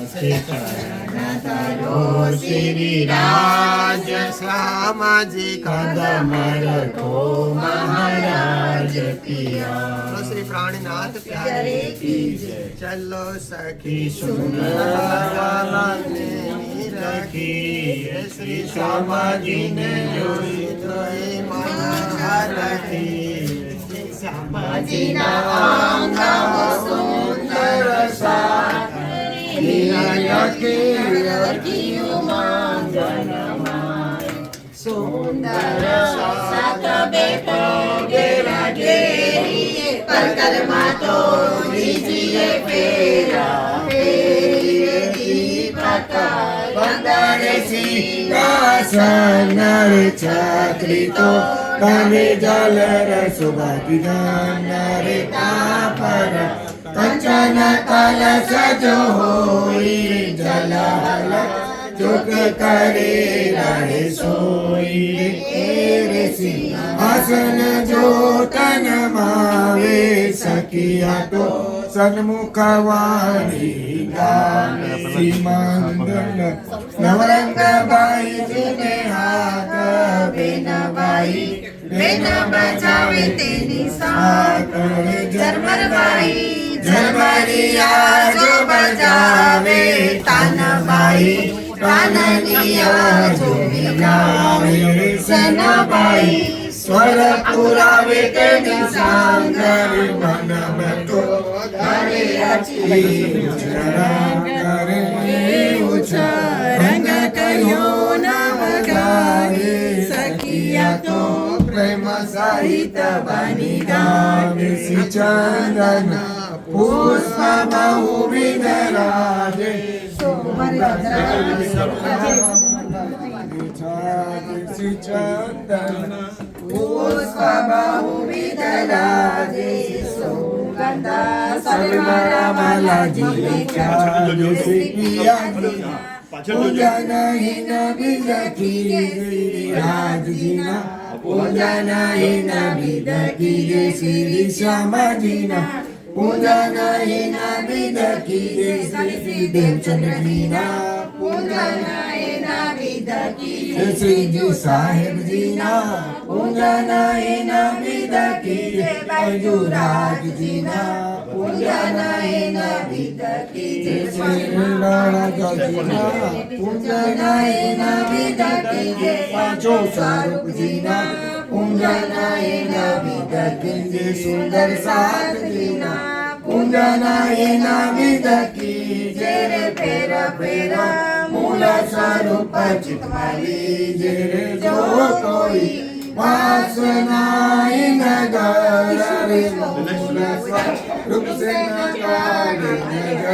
[SPEAKER 3] चरण धरो श्री राज श्याम जी कदम रखो महाराज पिया। श्री प्राणनाथ प्यारे की जय। चलो सखी सुन रखी, श्री श्याम जी ने जो रखी, श्याम जी ना सुंदर सा, की उमा
[SPEAKER 4] સુંદર સાત બેટો ઘેરા ઘેરીએ પરકરમાં તો બીજીએ ફેરા ફેરીએ દીપક વંદરે
[SPEAKER 3] સિંહાસન રે છત્રી તો તને જલ રસુભાતી ધન રે તાપર કંચન કલશ જો હોય જલ ચુક કરે રહે સોઈ રે સિંહાસન જો તન માવે સખિયા તો સન્મુખ વાણી ગામે મંગલ નવરંગ બાઈ જુને હાથ બેનબાઈ
[SPEAKER 4] બેન બજાવે તેની સાથ ઝરમરબાઈ ઝરમરિયા જો બજાવે તાનબાઈ તાનનિયા જો મિલાવે સનબાઈ
[SPEAKER 3] સ્વર પુરાવે તેની સાંગર મન મતો
[SPEAKER 4] કરે રચી
[SPEAKER 3] કરે
[SPEAKER 4] રંગ કયો નવ ગાવે સખિયા તો
[SPEAKER 3] પ્રેમ સહિત બની ગાવે શ્રી ચંદન પુષ્પ બહુ વિધરાજે શ્રી ચંદન પુષ્પ બહુ વિધરાજે
[SPEAKER 4] સુગંધા
[SPEAKER 3] સલમારા માલાજી ચાલે સિપિયાજી પૂજન હિન બીજ કી રાજજીના પૂજન હિન બીજ કી શ્રી શ્યામજીના પૂજન હિન બીજ કી શ્રી દેવચંદ્રજીના
[SPEAKER 4] પૂજન એના વિધ કી
[SPEAKER 3] શ્રીજી સાહેબજીના પૂજન હિન બીજ કી બાજુરાજજીના
[SPEAKER 4] પૂજન એના વિધ કી
[SPEAKER 3] પૂજન એના વિધ કી પાંચો સ્વરૂપજીના પૂજન એના વિધ કી સુંદર સાતજીના પૂજન એના વિધ કી
[SPEAKER 4] જેરે ફેર ફેર
[SPEAKER 3] મૂળ સ્વરૂપ ચિતમારી જે જો કોઈ વાસના ઇન ગર રે મૂળ સ્વરૂપ સે નગારે નગર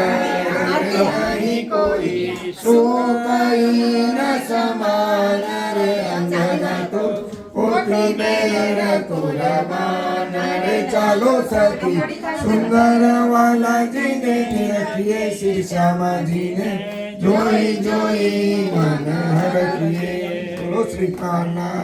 [SPEAKER 3] અહીં કોઈ સુખ ન સમાન રે અંજના તો કોટી મેર કુરબાન રે ચાલો સખી સુંદર વાલાજીને રખીએ શ્રી શ્યામાજીને જોઈ જોઈ મન હરખીએ બોલો શ્રી કાના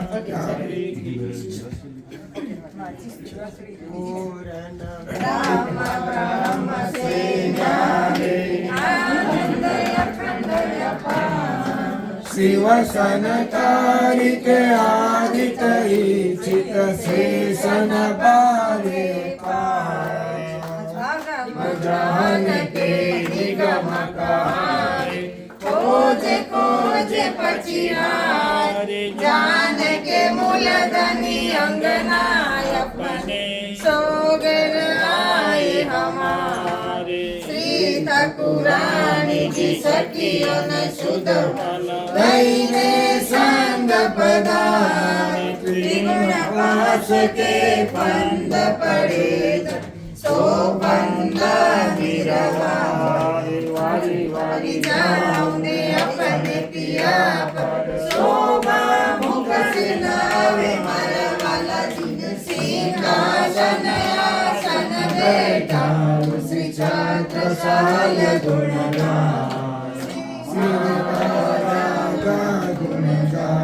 [SPEAKER 4] રામ બ્રહ્મ સેનારે આનંદ અખંડ અપાર
[SPEAKER 3] શિવ સનકારિકે આદિત ઈચ્છિત શેષન પારે
[SPEAKER 4] જાન કે નિગમ કહારે खोजे खोजे पचिहार जान के मूलधनी अंगनाय अपने सोगर आए हमारे श्री ठाकुरानी जी सखियों न शुद्ध दईने संग पधारे त्रिगुण पास के पंद पड़े सो पंद निरवाए वारी वारी जाऊंगे अपने पिया पर शोभा मुख से नावे मरवाला दिन सिंहासन आसन बैठा श्री छत्रसाल गुणगान
[SPEAKER 3] श्री राजा गुणगान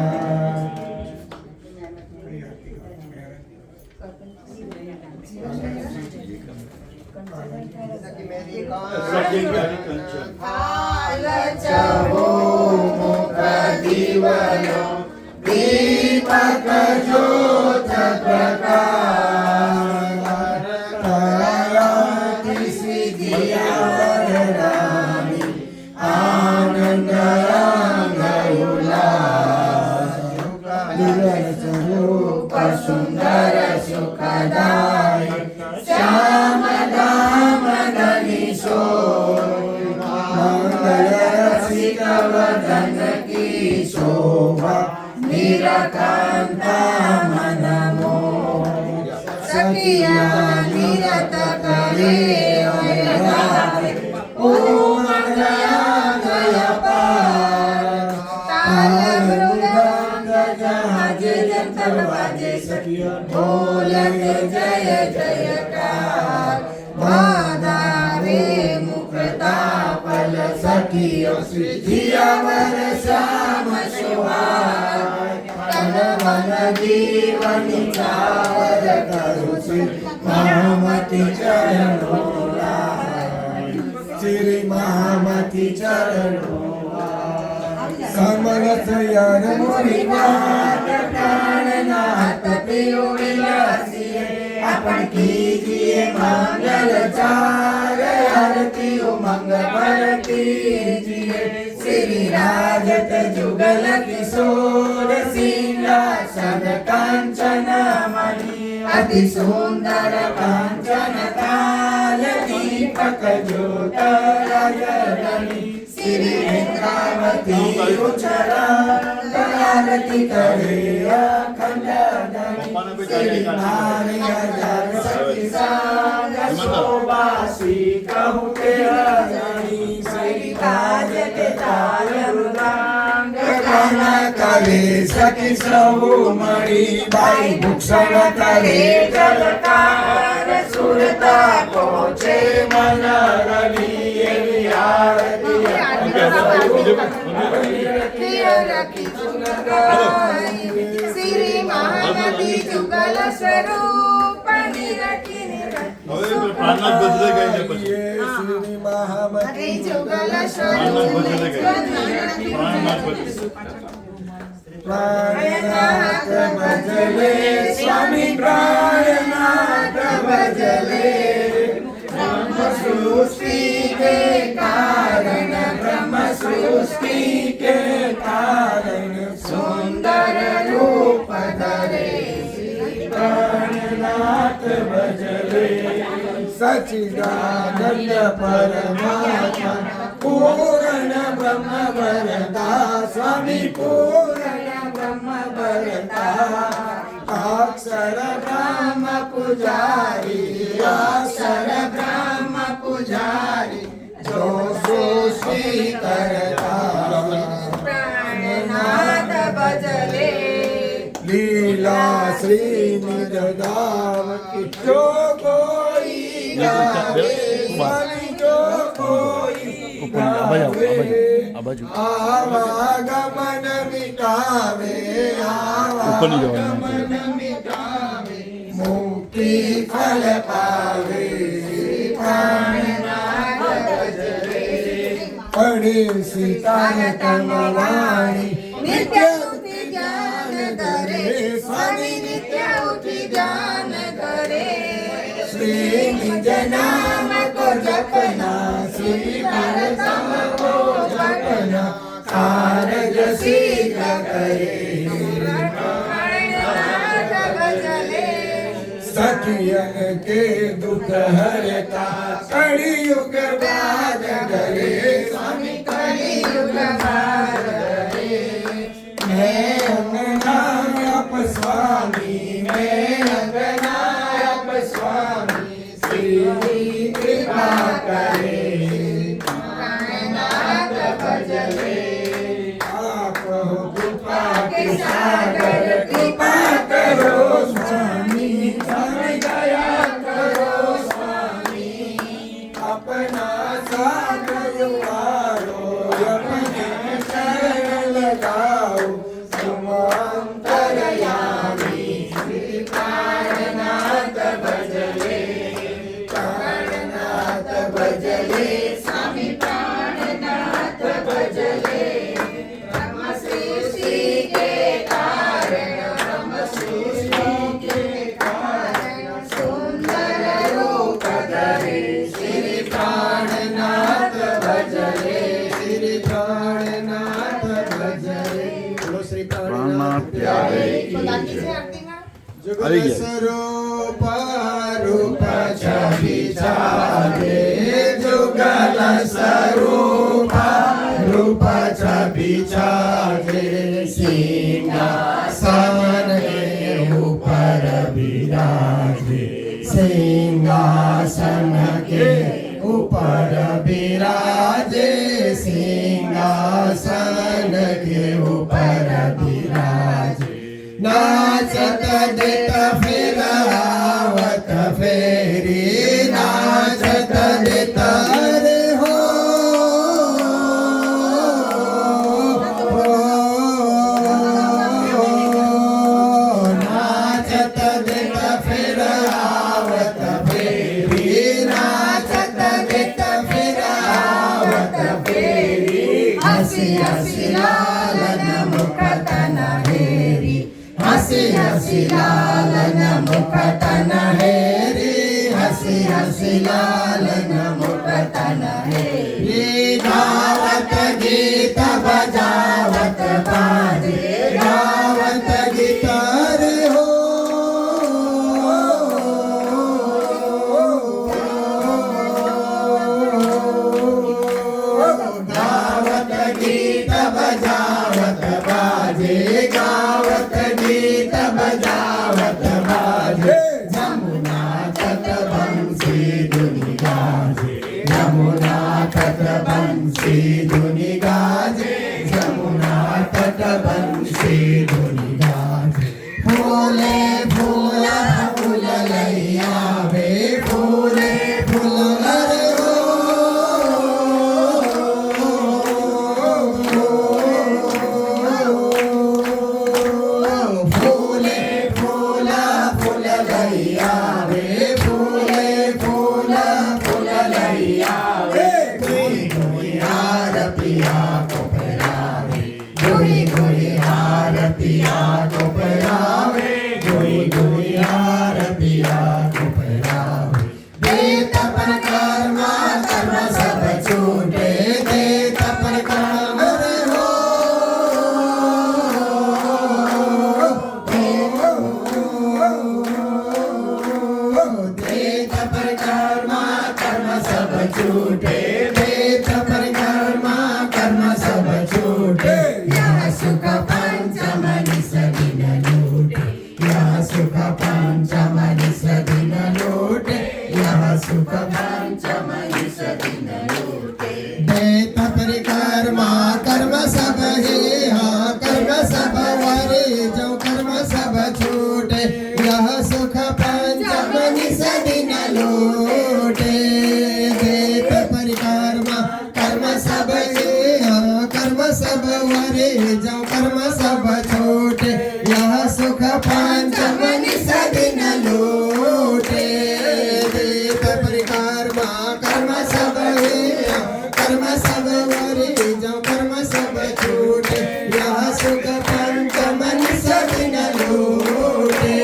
[SPEAKER 4] चहो मुख दीवलो दीपक ज्योत प्रकाश श्री दिया वरदानी आनंद रंग उल्लास स्वरूप सुंदर सुखदायक श्याम धाम धनी सोय मंगल रसिक वदन की शोभा शोभा निरकांता मनमो सखिया निरत करे वैराग्य ओम गया गया पार ताल मृदंग जहाज जंतर बाजे सखिया ढोलक जय जयकार बाधा रे मुक्ता पल सखियों सिद्धिया वर श्याम शिवाय तन मन जीवन चावर करु श्री महामती चरणों लाय श्री महामती चरणों समरस यान मुनिनाथ प्राणनाथ प्रियो विलासिए अपन कीजिए मंगल चार आरती उमंग पर कीजिए श्री राजत जुगल किशोर सिंहासन कांचन मणि अति सुंदर कांचन ताल दीपक ज्योत राजधनी श्री इंद्रावती उचरा आरती करे अखंड श्री नारिया जल सखी संग शोभासी कहु के राजनी श्री काज के ताल मृदंग गाना करे सखी सबु मणि भाई भूषण करे जलकार सुरता पहुँचे मन रवि आरती श्री महानदी जुगल स्वरूप श्री महामती जुगल प्राणनाथ भजले स्वामी प्राणनाथ भजले ब्रह्म सृष्टि के कारण ब्रह्म सृष्टि के कारण सुंदर रूप धरे प्राणनाथ भजले सच्चिदानंद परमात्मा पूर्ण ब्रह्म भरता स्वामी पूर्ण ब्रह्म भरता अक्षर ब्रह्म पुजारी अक्षर ब्रह्म पुजारी जो सृष्टि करता प्राणनाथ भजले लीला श्री निज धाम की जो कोई गावे स्वामी जो कोई आवागमन मिटावे आवागमन मिटावे मुक्ति फल पावे प्राणनाथ भजले पढ़े सीतान कमवाणी नित्य उठि ज्ञान धरे स्वामी नित्य उठि ज्ञान धरे श्री निज नाम को जपना श्री परतम को जपना कारज शीघ्र करे प्राणनाथ भजले सखियन के दुख हरता कलियुग बाद करे स्वामी कलियुग बाद करे मैं अंगनायप स्वामी मैं अंगनायप स्वामी श्री कृपा करे प्राणनाथ भजले आप हो कृपा के सागर कृपा करो स्वामी स्वामी दया करो स्वामी अपना सागर उतारो अपने शरण लगाओ तुम अंतर्यामी श्री प्राणनाथ भजले प्राणनाथ भजले स्वामी प्राणनाथ भजले ब्रह्म सृष्टि के कारण ब्रह्म सृष्टि के कारण सुंदर रूप धरे श्री प्राणनाथ भजले श्री प्राणनाथ भजले बोलो श्री प्राणनाथ प्यारे जुगल स्वरूप रूप छवि छावे जुगल स्वरूप रूप छवि छावे श्री
[SPEAKER 3] सिंहासन के ऊपर विराजे, सिंहासन के ऊपर विराजे, सिंहासन के ऊपर विराजे। नाचत देत फिर आवत फेरी, नाचत देत रे हो, नाचत देत फिर आवत फेरी, नाचत देत फिर आवत फेरी। हसी हसी लालन मुखत नहेरी, हसी हसी लालन मुखत नहेरी, हसी हसी लालन मुखत नहेरी। गावत गीत बजावत बाजे, गावत गीत रे हो, गावत गीत बजावत बाजे, गावत गीत बजावत बाजे। जमुना तट बंसी धुनि गाजे, यमुना तट बंसी धुनि गाजे, यमुना तट बंसी धुनि गाजे। फूले फूल फूल लैया वे, फूले फूल रे हो, फूले फूल फूल लैया वे, फूले फूल फूल लैया वे। कोई कोई हार पिया को पहरावे, कोई कोई हार पिया को पहरावे, कोई कोई हार पिया को पहरावे। देत पर कर्म कर्म सब छूटे, देत पर कर्म रे हो, देत पर कर्म कर्म सब छूटे, देत पर कर्म कर्म सब छूटे। यह सुख पंचमनि सदिन लूटे, यह सुख पंचमनि सदिन लूटे, यह सुख पंचमनि सदिन लूटे। देत पर कर्म कर्म सब हे, हाँ कर्म सब वरे जो कर्म सब छूटे, यह सुख पंचमनि सदिन लूटे। देत पर कर्म कर्म सब हे, हाँ कर्म सब वरे जो कर्म सब छूटे, यह सुख पंचमनि सदिन लूटे। देत पर कर्म कर्म सब हे, कर्म सब वरे जो कर्म सब छूटे, यह सुख पंचमनि सदिन लूटे,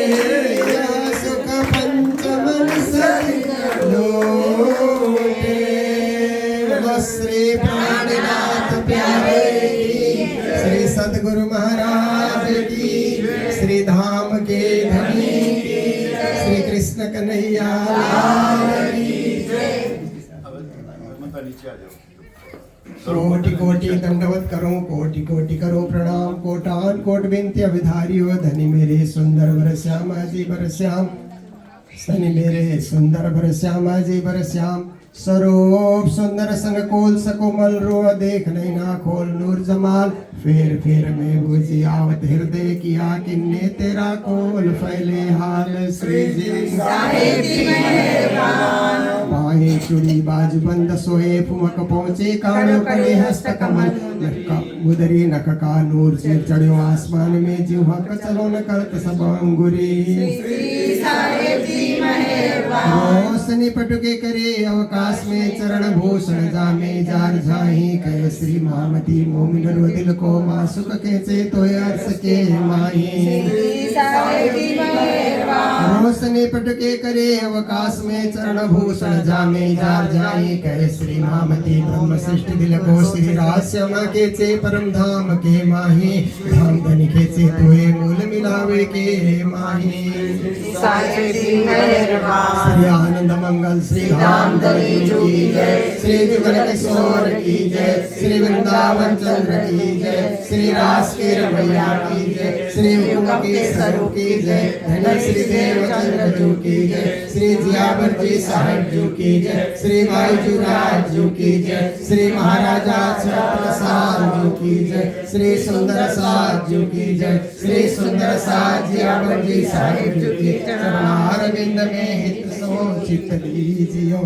[SPEAKER 3] यह सुख पंचमनि सदिन लूटे। बोलो श्री प्राणनाथ प्यारे की, श्री सद्गुरु महाराज की, श्री धाम के धनी की, श्री कृष्ण कन्हैया लाल की जय। कोटि कोटि दंडवत करो, कोटि कोटि करो प्रणाम, कोटान कोट बिनती अविधारियो। धनी मेरे सुंदर वर श्यामा जी वर श्याम, सनी मेरे सुंदर वर श्यामा जी वर श्याम। स्वरूप सुंदर संग कोल सकोमल रो, देख नहीं ना खोल नूर जमाल। फेर में बुझी आवत हृदय किया, किन्ने तेरा कोल फैले हाल। श्री जी साहेब जी मेहरबान, पाहे चुड़ी बाज बंद सोए, फुमक पहुंचे कानों कड़े हस्त कमल। नक्का मुदरी नक का नूर से चढ़ो आसमान में, जिह्वा चलो न करत सब अंगुरी। रोशनी पटुके करे अवकाश में, चरण भूषण जामे जार जाही। कह श्री मामती मोमिन रो दिल को, मासुक कैसे तो अर्थ के माही। रोशनी पटुके करे अवकाश में, चरण भूषण जामे जार जाही। कह श्री मामती ब्रह्म सृष्टि दिल को, श्री राश्यमा के चे परम धाम के माही। धाम धन के चे तोए मूल मिलावे के माही।
[SPEAKER 4] साहेब जी मेहरबान।
[SPEAKER 3] श्री आनंद मंगल श्री धाम
[SPEAKER 4] धनी की जय।
[SPEAKER 3] श्री जुगल किशोर की जय। श्री वृंदावन चंद्र की जय। श्री रास की रमैया की जय। श्री हुक्म के स्वरूप की जय। धनी श्री देवचंद्र जू की जय। श्री जियावर जी साहेब जू की जय। श्री भाई जुराज जू की जय। श्री महाराजा छत्रसाल जू की जय। श्री सुंदर साज जू की जय। श्री सुंदर साज जियावर जी साहेब जू की चरणारविंद में हित सो चित लीजियो।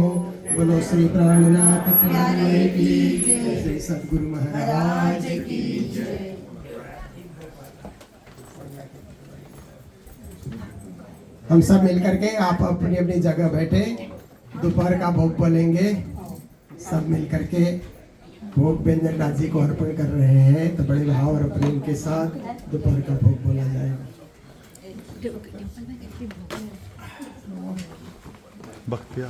[SPEAKER 3] बोलो श्री प्राणनाथ प्यारे की जय। श्री सद्गुरु महाराज की जय। हम सब मिलकर के आप अपनी अपनी जगह बैठे दोपहर का भोग बोलेंगे। सब मिलकर के भोग व्यंजन राजी को अर्पण कर रहे हैं, तो बड़े भाव और प्रेम के साथ दोपहर का भोग बोला जाएगा।
[SPEAKER 1] भक्तिया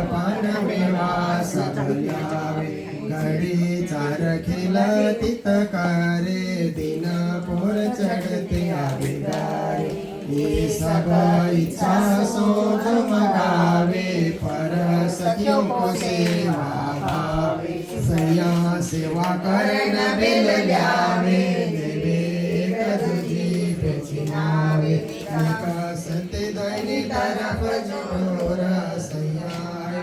[SPEAKER 3] पान में वास भल्यावे घड़ी चार खिलतित करे दिन पुर चढ़ते आवे गारे। ये सब इच्छा सोच मगावे पर सखियों को सेवा भावे। सैया सेवा करन बिल ल्यावे देवे कदुजी बेचिनावे। सत्य दैनी तरफ जोर सैया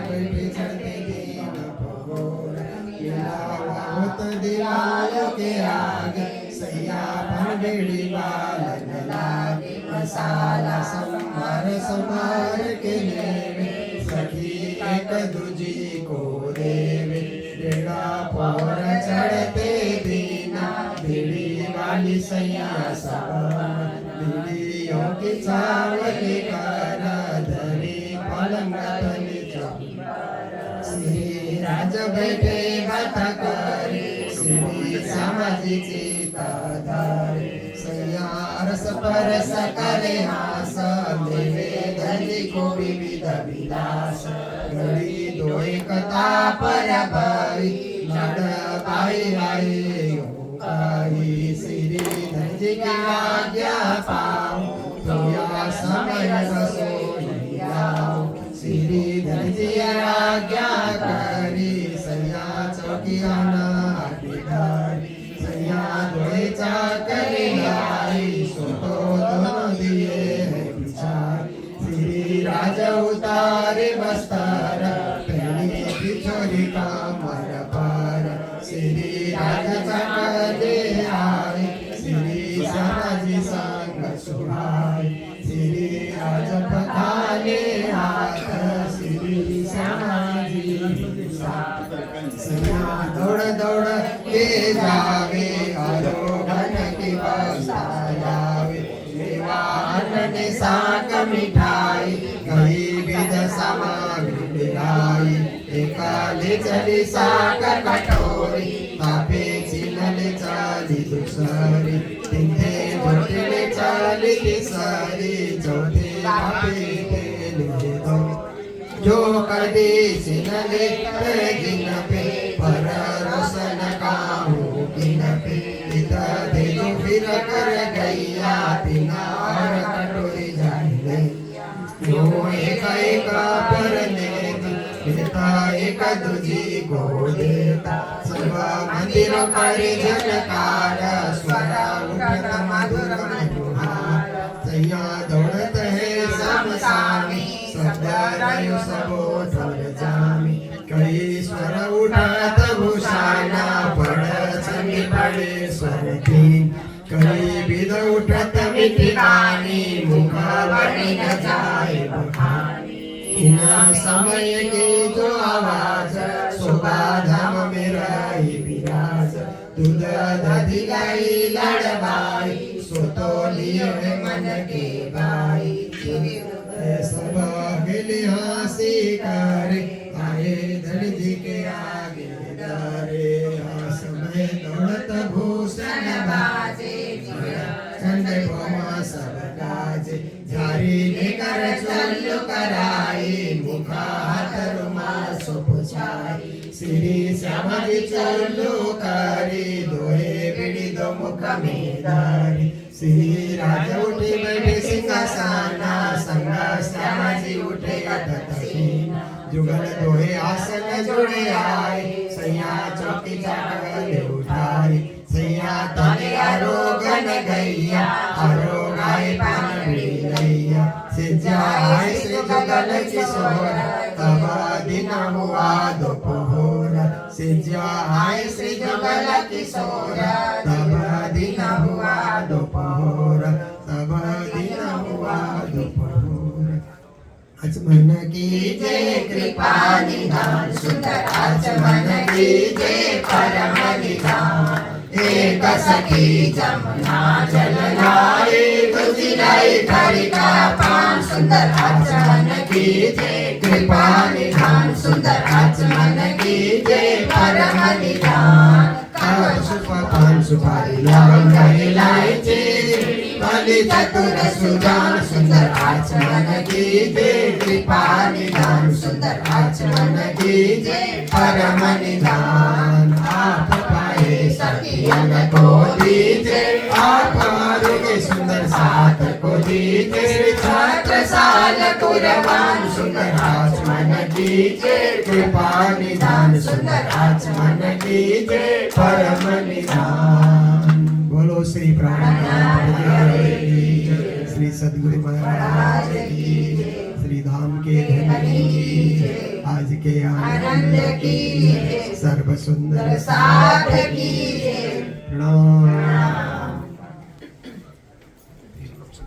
[SPEAKER 3] बैठे चढ़ते दीन भगोर। मिलावत दिवालों के आगे सैया पर बेड़ी बालन लागे। मसाला संभार के लेवे सखी एक दूजी को देवे। बेड़ा पोर चढ़ते दीना बीड़ी वाली सैया सब बीड़ियों की चावली कर धरी पलंग तले श्री राज बैठे बात करे। श्री समाजी चिता धारे सैया रस परस करे हास देवे धरी को विविध विलास। घड़ी दोई कथा पर भाई लड़ भाई आई ओंकारी। श्री धरी की आज्ञा पाऊं तो समय रसोई लाऊं। श्री धरी आज्ञा करी सैया चौकियाना बिधारी। सैया दोई चाकरी लाई सोतो दोनों दिए है बिचार। श्री राजा उतारे बस्तर पहनी पिछोरी का मर पार। श्री राजा चकले आए श्री साजी संग सुहाई। श्री राजा पखाने हाथ श्री साजी सैया दौड़ दौड़ के जावे आरोहण की बसा जावे। मेवान ने साग मिठाई कही विध सामग्री लाई। एकाले चली साग कटोरी तापे चिनले चाली दूसरी। तिन्हे जोटले चाली तीसरी चौथे तापे तेले दो। जो कदी चिनले गिन पे पर रोशन काहू गिन पे। पिता दे जो फिर कर गैया बिना और कटोरी जाने गई। जो एक एक पर लेती पिता एक दूजी को देता। सर्व मंदिर करे जनकार स्वर उठत मधुर मधुहार। सैया दौड़त है सब सामी शब्द रयो सबो ठोर जामी। कई स्वर उठत भूषाना पड़ छंदी पड़े स्वर तीन। कई विध उठत मिठी गानी मुख बनी न जाए बखानी। इन समय की जो आवाज शोभा धाम में रही विराज। दूध दधी लाई लड़बाई सोतो लिए मन के भाई। सब गिली हंसी करे आए धड़ जी के आगे डरे। समय दौड़त भूषण बाजे चंद भोमा सब गाजे। झारी लेकर चल्लू कराई मुखा हाथ रुमाल सो पुछाई। श्री श्याम जी चल्लू करी दोहे दो मुख में धारी। श्री राजा उठे बैठे सिंहासना, संगा श्यामा जी उठे अटत सीना। जुगल दोहे आसन जोड़े आए, सैया चौकी जागले उठाए। सैया तने आरोगन गैया, आरोगाए पान गैया। सिजा आए श्री जुगल किशोर, तब दिन हुआ दोपहर। सिजा आए श्री जुगल किशोर, तब दिन हुआ दोपहर। तब दिन हुआ दोपहर। आचमन की जय कृपा निधान, सुंदर आचमन की जय परम निधान। एक सखी जमुना जल लाई, दूसरी लाई कारिका पान। सुंदर आचमन की जय कृपा निधान, सुंदर आचमन की जय परम निधान। कागज पान सुपारी लवंग इलायची, बलि चतुर सुजान। सुंदर आचमन की जय कृपा निधान, सुंदर आचमन की जय परम निधान। आप पाए सखियन को दीजे, आप आरोगे सुंदर साथ को दीजे। छात्र साल कुरबान, सुंदर आचमन की जय कृपा निधान, सुंदर आचमन की जय परम निधान। बोलो श्री प्राणनाथ की जय, श्री सद्गुरु महाराज की जय, श्री धाम के धनी की जय, आज के आनंद की जय, सर्व सुंदर साथ की जय। प्रणाम।